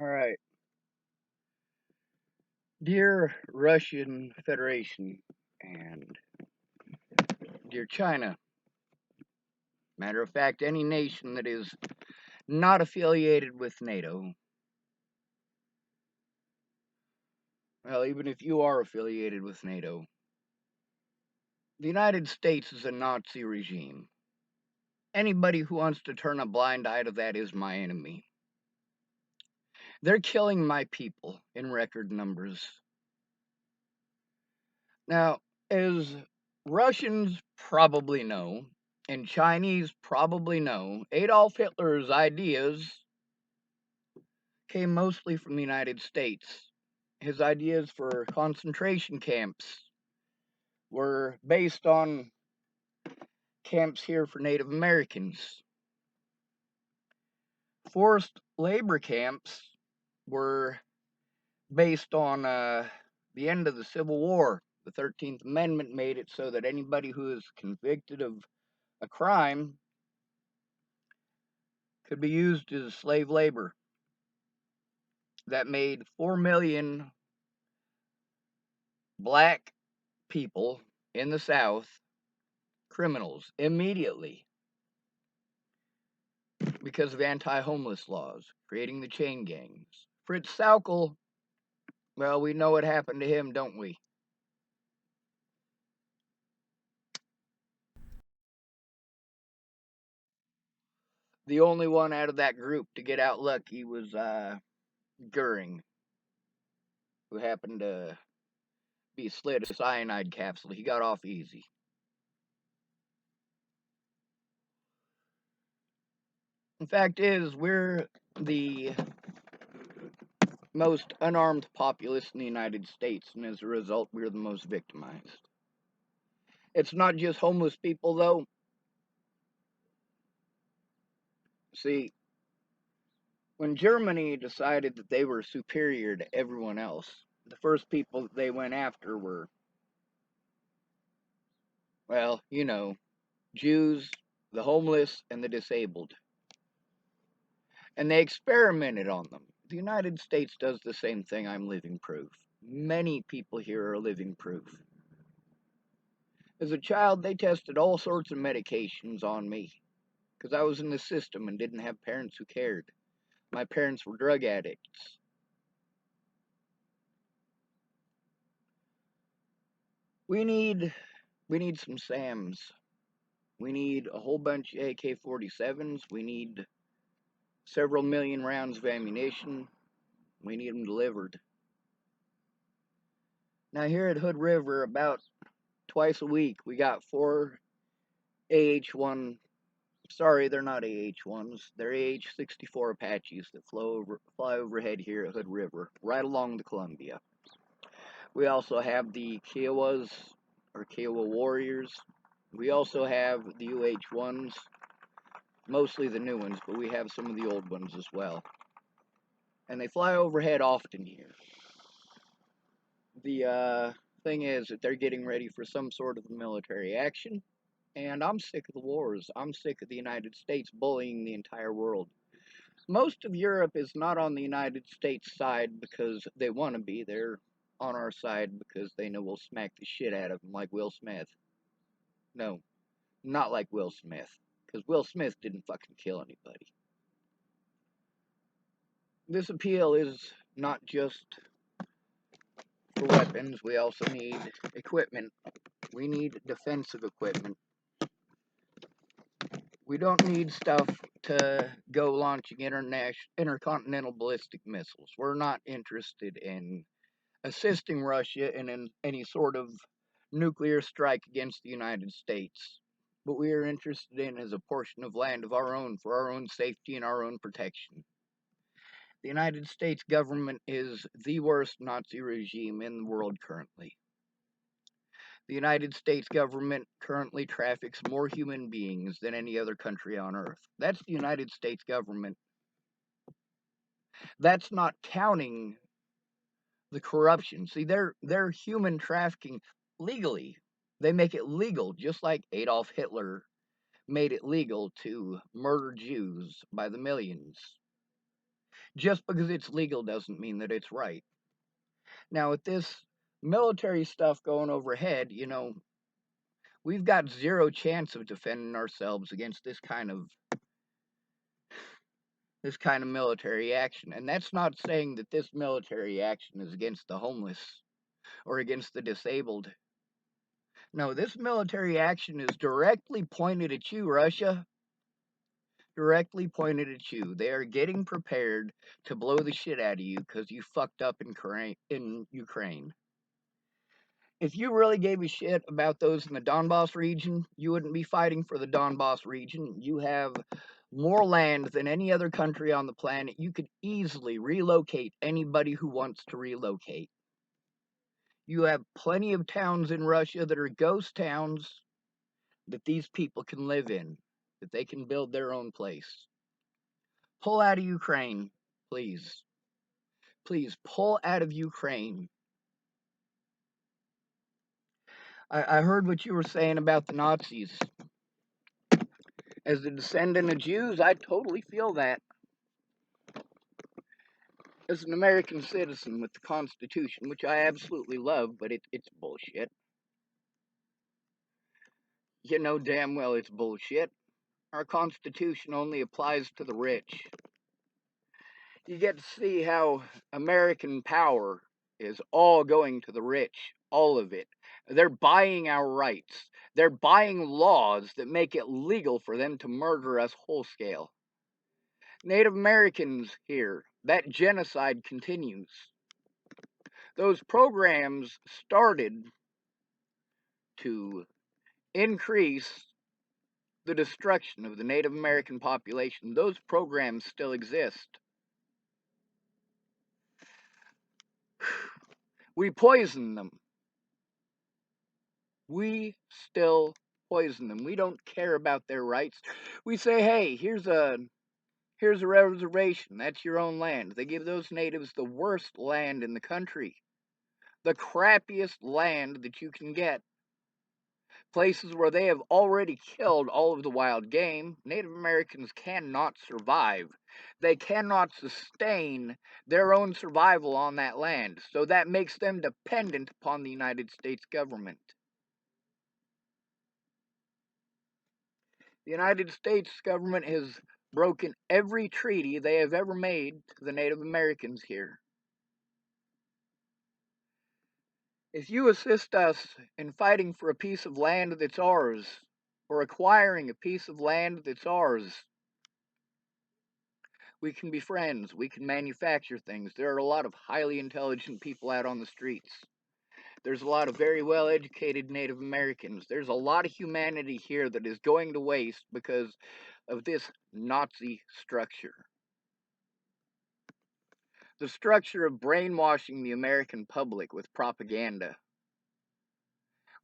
All right. Dear Russian Federation and dear China, matter of fact, any nation that is not affiliated with NATO, well, even if you are affiliated with NATO, the United States is a Nazi regime. Anybody who wants to turn a blind eye to that is my enemy. They're killing my people in record numbers. Now, as Russians probably know, and Chinese probably know, Adolf Hitler's ideas came mostly from the United States. His ideas for concentration camps were based on camps here for Native Americans. Forced labor camps were based on the end of the Civil War. The 13th Amendment made it so that anybody who is convicted of a crime could be used as slave labor. That made 4 million black people in the South criminals immediately because of anti-homeless laws, creating the chain gangs. Fritz Saukel, well, we know what happened to him, don't we? The only one out of that group to get out lucky was Goering, who happened to be slid a cyanide capsule. He got off easy. The fact is, we're the most unarmed populace in the United States, and as a result, we're the most victimized. It's not just homeless people, though. See, when Germany decided that they were superior to everyone else, the first people that they went after were, well, you know, Jews, the homeless, and the disabled. And they experimented on them. The United States does the same thing. I'm living proof. Many people here are living proof. As a child, they tested all sorts of medications on me because I was in the system and didn't have parents who cared. My parents were drug addicts. We need some SAMs. We need a whole bunch of AK-47s. We need several million rounds of ammunition. We need them delivered. Now here at Hood River, about twice a week, we got 4 AH-1. Sorry, they're not AH-1s. They're AH-64 Apaches that fly overhead here at Hood River, right along the Columbia. We also have the Kiowas, or Kiowa Warriors. We also have the UH-1s, mostly the new ones, but we have some of the old ones as well. And they fly overhead often here. The thing is that they're getting ready for some sort of military action, and I'm sick of the wars. I'm sick of the United States bullying the entire world. Most of Europe is not on the United States side because they want to be. They're on our side because they know we'll smack the shit out of them like Will Smith. No, not like Will Smith, because Will Smith didn't fucking kill anybody. This appeal is not just for weapons. We also need equipment. We need defensive equipment. We don't need stuff to go launching intercontinental ballistic missiles. We're not interested in assisting Russia in any sort of nuclear strike against the United States. What we are interested in is a portion of land of our own for our own safety and our own protection. The United States government is the worst Nazi regime in the world currently. The United States government currently traffics more human beings than any other country on earth. That's the United States government. That's not counting the corruption. See, they're human trafficking legally. They make it legal, just like Adolf Hitler made it legal to murder Jews by the millions. Just because it's legal doesn't mean that it's right. Now, with this military stuff going overhead, we've got zero chance of defending ourselves against this kind of military action. And that's not saying that this military action is against the homeless or against the disabled. No, this military action is directly pointed at you, Russia. Directly pointed at you. They are getting prepared to blow the shit out of you because you fucked up in Ukraine. If you really gave a shit about those in the Donbass region, you wouldn't be fighting for the Donbass region. You have more land than any other country on the planet. You could easily relocate anybody who wants to relocate. You have plenty of towns in Russia that are ghost towns that these people can live in, that they can build their own place. Pull out of Ukraine, please. Please pull out of Ukraine. I heard what you were saying about the Nazis. As a descendant of Jews, I totally feel that. As an American citizen with the Constitution, which I absolutely love, but it's bullshit. You know damn well it's bullshit. Our Constitution only applies to the rich. You get to see how American power is all going to the rich, all of it. They're buying our rights. They're buying laws that make it legal for them to murder us whole scale. Native Americans here, that genocide continues. Those programs started to increase the destruction of the Native American population. Those programs still exist. We poison them. We still poison them. We don't care about their rights. We say, hey, here's a reservation. That's your own land. They give those natives the worst land in the country. The crappiest land that you can get. Places where they have already killed all of the wild game. Native Americans cannot survive. They cannot sustain their own survival on that land. So that makes them dependent upon the United States government. The United States government has broken every treaty they have ever made to the Native Americans here. If you assist us in fighting for a piece of land that's ours, or acquiring a piece of land that's ours, we can be friends. We can manufacture things. There are a lot of highly intelligent people out on the streets. There's a lot of very well-educated Native Americans. There's a lot of humanity here that is going to waste because of this Nazi structure. The structure of brainwashing the American public with propaganda,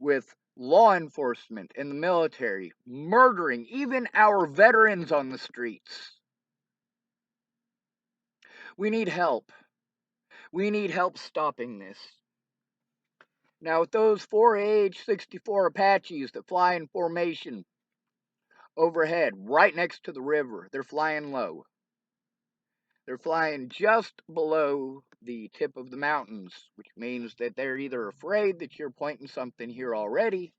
with law enforcement and the military murdering even our veterans on the streets. We need help. We need help stopping this. Now, with those 4AH-64 Apaches that fly in formation overhead, right next to the river, they're flying low. They're flying just below the tip of the mountains, which means that they're either afraid that you're pointing something here already,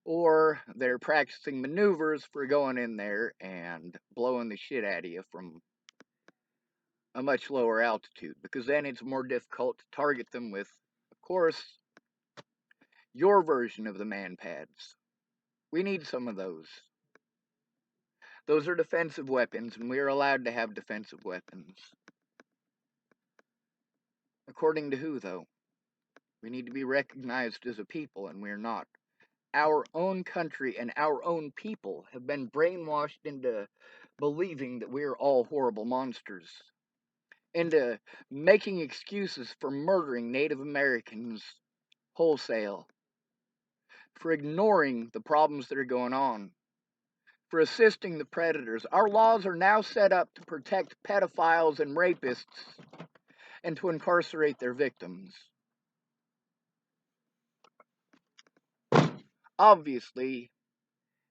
or they're practicing maneuvers for going in there and blowing the shit out of you from a much lower altitude, because then it's more difficult to target them with, of course, your version of the man pads. We need some of those. Those are defensive weapons, and we are allowed to have defensive weapons. According to who, though? We need to be recognized as a people, and we're not. Our own country and our own people have been brainwashed into believing that we're all horrible monsters, into making excuses for murdering Native Americans wholesale, for ignoring the problems that are going on, for assisting the predators. Our laws are now set up to protect pedophiles and rapists and to incarcerate their victims. Obviously,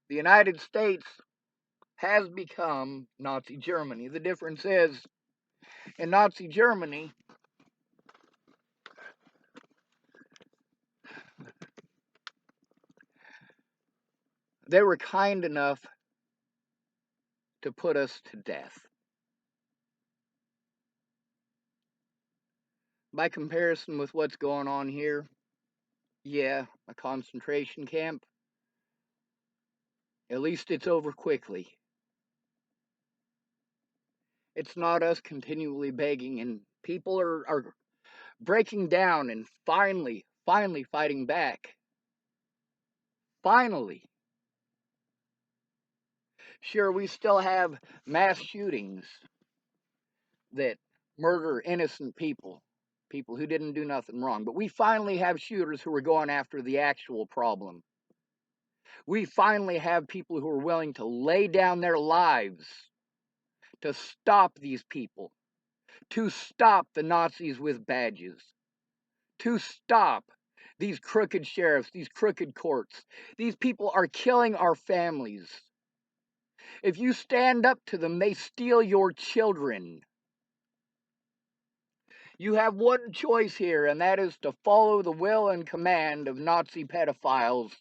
the United States has become Nazi Germany. The difference is In Nazi Germany, they were kind enough to put us to death. By comparison with what's going on here, yeah, a concentration camp. At least it's over quickly. It's not us continually begging, and people are breaking down and finally fighting back. Finally. Sure, we still have mass shootings that murder innocent people who didn't do nothing wrong. But we finally have shooters who are going after the actual problem. We finally have people who are willing to lay down their lives to stop these people, to stop the Nazis with badges, to stop these crooked sheriffs, these crooked courts. These people are killing our families. If you stand up to them, they steal your children. You have one choice here, and that is to follow the will and command of Nazi pedophiles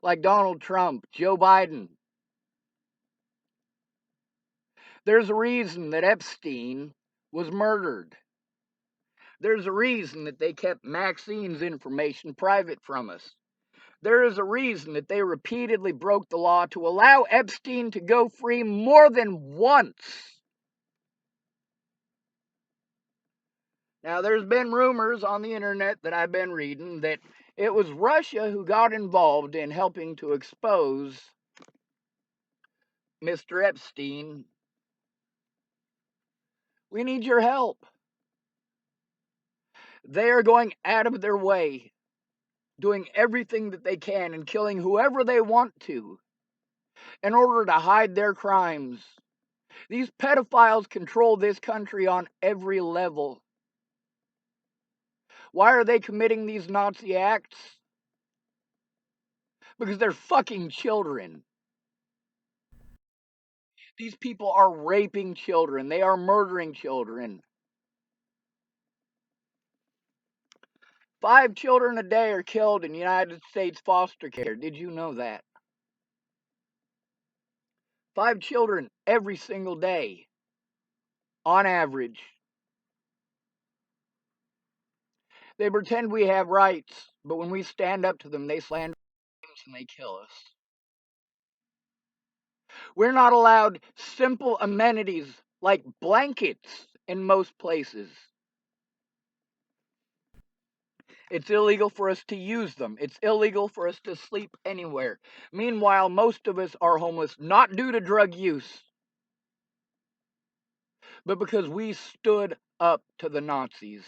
like Donald Trump, Joe Biden. There's a reason that Epstein was murdered. There's a reason that they kept Maxine's information private from us. There is a reason that they repeatedly broke the law to allow Epstein to go free more than once. Now, there's been rumors on the internet that I've been reading that it was Russia who got involved in helping to expose Mr. Epstein. We need your help. They are going out of their way, doing everything that they can and killing whoever they want to in order to hide their crimes. These pedophiles control this country on every level. Why are they committing these Nazi acts? Because they're fucking children. These people are raping children. They are murdering children. 5 children a day are killed in United States foster care. Did you know that? 5 children every single day, on average. They pretend we have rights, but when we stand up to them, they slander us and they kill us. We're not allowed simple amenities like blankets in most places. It's illegal for us to use them. It's illegal for us to sleep anywhere. Meanwhile, most of us are homeless, not due to drug use, but because we stood up to the Nazis.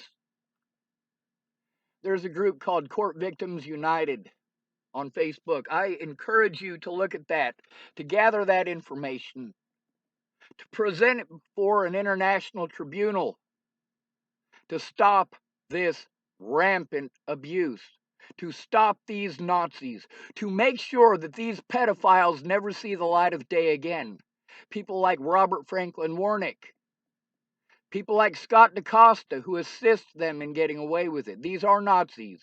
There's a group called Court Victims United on Facebook. I encourage you to look at that, to gather that information, to present it before an international tribunal, to stop this rampant abuse, to stop these Nazis, to make sure that these pedophiles never see the light of day again. People like Robert Franklin Warnick, people like Scott DaCosta, who assist them in getting away with it. These are Nazis.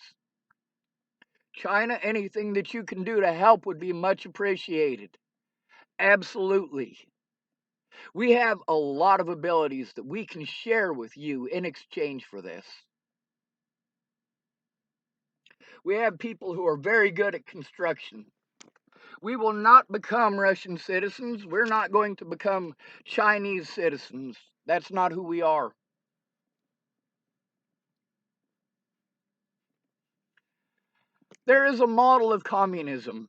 China, anything that you can do to help would be much appreciated. Absolutely. We have a lot of abilities that we can share with you in exchange for this. We have people who are very good at construction. We will not become Russian citizens. We're not going to become Chinese citizens. That's not who we are. There is a model of communism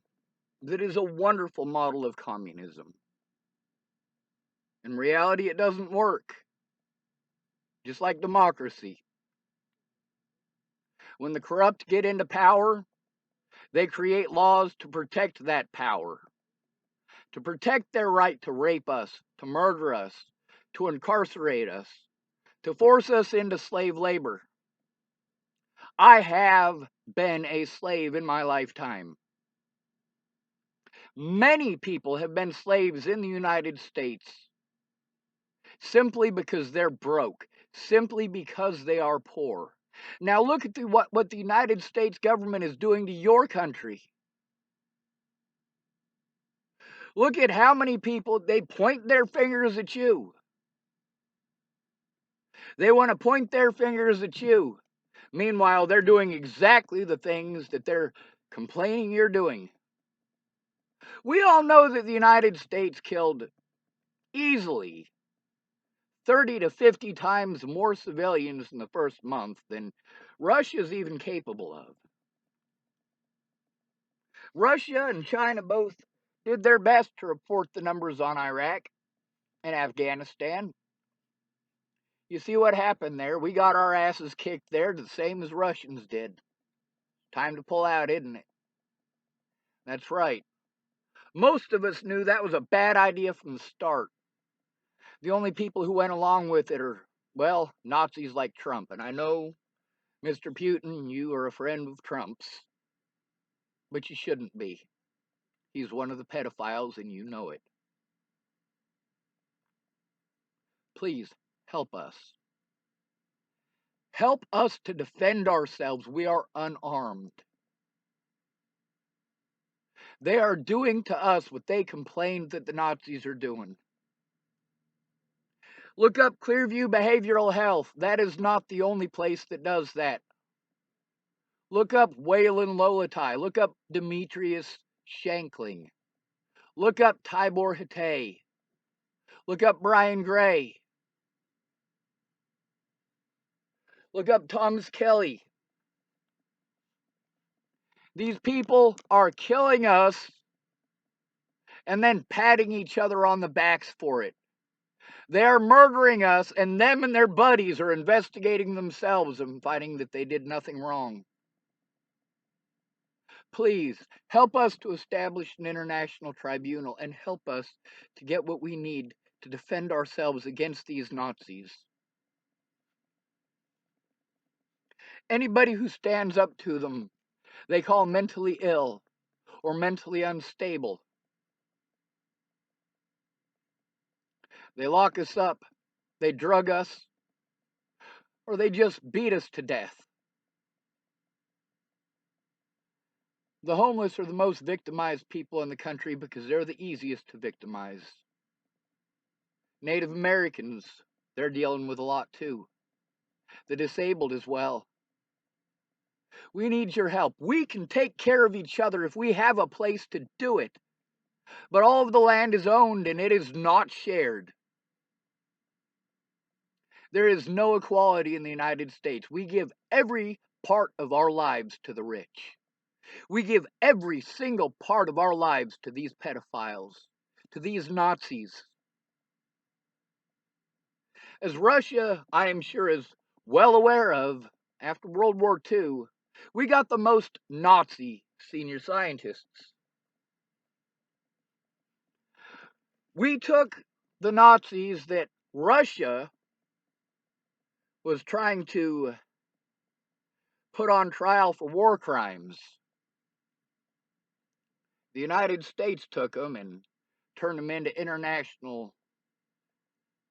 that is a wonderful model of communism. In reality, it doesn't work. Just like democracy. When the corrupt get into power, they create laws to protect that power, to protect their right to rape us, to murder us, to incarcerate us, to force us into slave labor. I have been a slave in my lifetime. Many people have been slaves in the United States. simply because they're broke, simply because they are poor. Now look at what the United States government is doing to your country. Look at how many people they point their fingers at you. They want to point their fingers at you. Meanwhile, they're doing exactly the things that they're complaining you're doing. We all know that the United States killed easily 30 to 50 times more civilians in the first month than Russia's even capable of. Russia and China both did their best to report the numbers on Iraq and Afghanistan. You see what happened there? We got our asses kicked there the same as Russians did. Time to pull out, isn't it? That's right. Most of us knew that was a bad idea from the start. The only people who went along with it are, well, Nazis like Trump. And I know, Mr. Putin, you are a friend of Trump's, but you shouldn't be. He's one of the pedophiles, and you know it. Please, help us. Help us to defend ourselves. We are unarmed. They are doing to us what they complained that the Nazis are doing. Look up Clearview Behavioral Health. That is not the only place that does that. Look up Waylon Lolatai. Look up Demetrius Shankling. Look up Tibor Hatay. Look up Brian Gray. Look up Thomas Kelly. These people are killing us and then patting each other on the backs for it. They are murdering us, and them and their buddies are investigating themselves and finding that they did nothing wrong. Please, help us to establish an international tribunal and help us to get what we need to defend ourselves against these Nazis. Anybody who stands up to them, they call mentally ill or mentally unstable. They lock us up, they drug us, or they just beat us to death. The homeless are the most victimized people in the country because they're the easiest to victimize. Native Americans, they're dealing with a lot too. The disabled as well. We need your help. We can take care of each other if we have a place to do it. But all of the land is owned and it is not shared. There is no equality in the United States. We give every part of our lives to the rich. We give every single part of our lives to these pedophiles, to these Nazis. As Russia, I am sure, is well aware of, after World War II, we got the most Nazi senior scientists. We took the Nazis that Russia was trying to put on trial for war crimes. The United States took them and turned them into international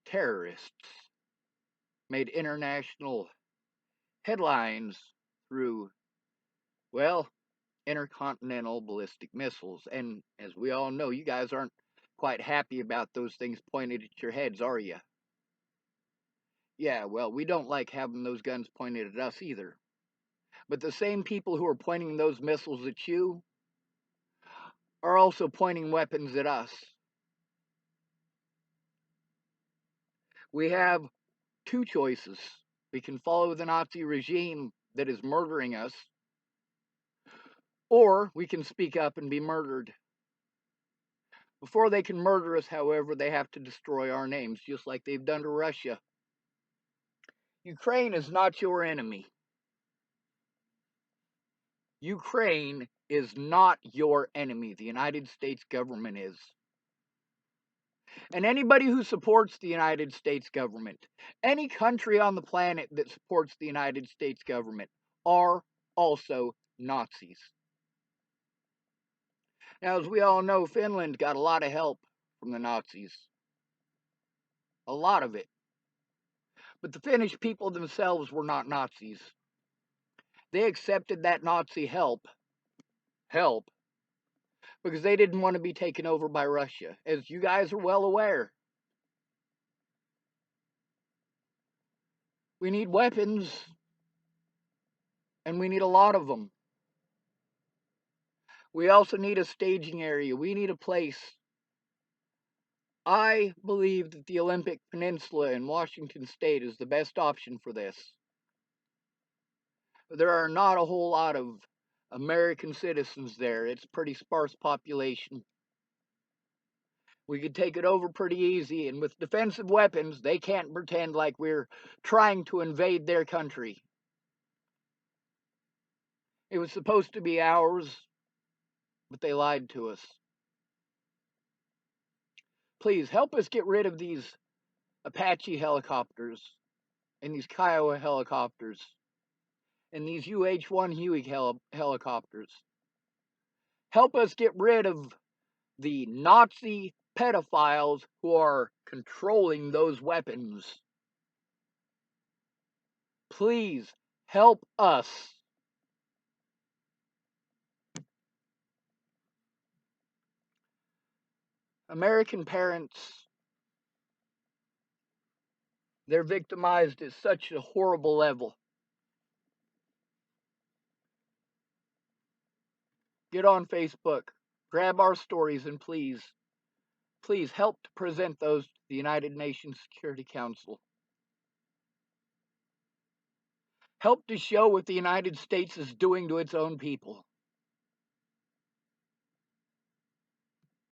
terrorists, made international headlines through, well, intercontinental ballistic missiles. And as we all know, you guys aren't quite happy about those things pointed at your heads, are you? Yeah, well, we don't like having those guns pointed at us either. But the same people who are pointing those missiles at you are also pointing weapons at us. We have two choices. We can follow the Nazi regime that is murdering us, or we can speak up and be murdered. Before they can murder us, however, they have to destroy our names, just like they've done to Russia. Ukraine is not your enemy. Ukraine is not your enemy. The United States government is. And anybody who supports the United States government, any country on the planet that supports the United States government, are also Nazis. Now, as we all know, Finland got a lot of help from the Nazis. a lot of it. But the Finnish people themselves were not Nazis. They accepted that Nazi help, because they didn't want to be taken over by Russia, as you guys are well aware. We need weapons, and we need a lot of them. We also need a staging area. We need a place. I believe that the Olympic Peninsula in Washington State is the best option for this. There are not a whole lot of American citizens there. It's a pretty sparse population. We could take it over pretty easy, and with defensive weapons, they can't pretend like we're trying to invade their country. It was supposed to be ours, but they lied to us. Please help us get rid of these Apache helicopters and these Kiowa helicopters and these UH-1 Huey helicopters. Help us get rid of the Nazi pedophiles who are controlling those weapons. Please help us. American parents, they're victimized at such a horrible level. Get on Facebook, grab our stories, and please help to present those to the United Nations Security Council. Help to show what the United States is doing to its own people.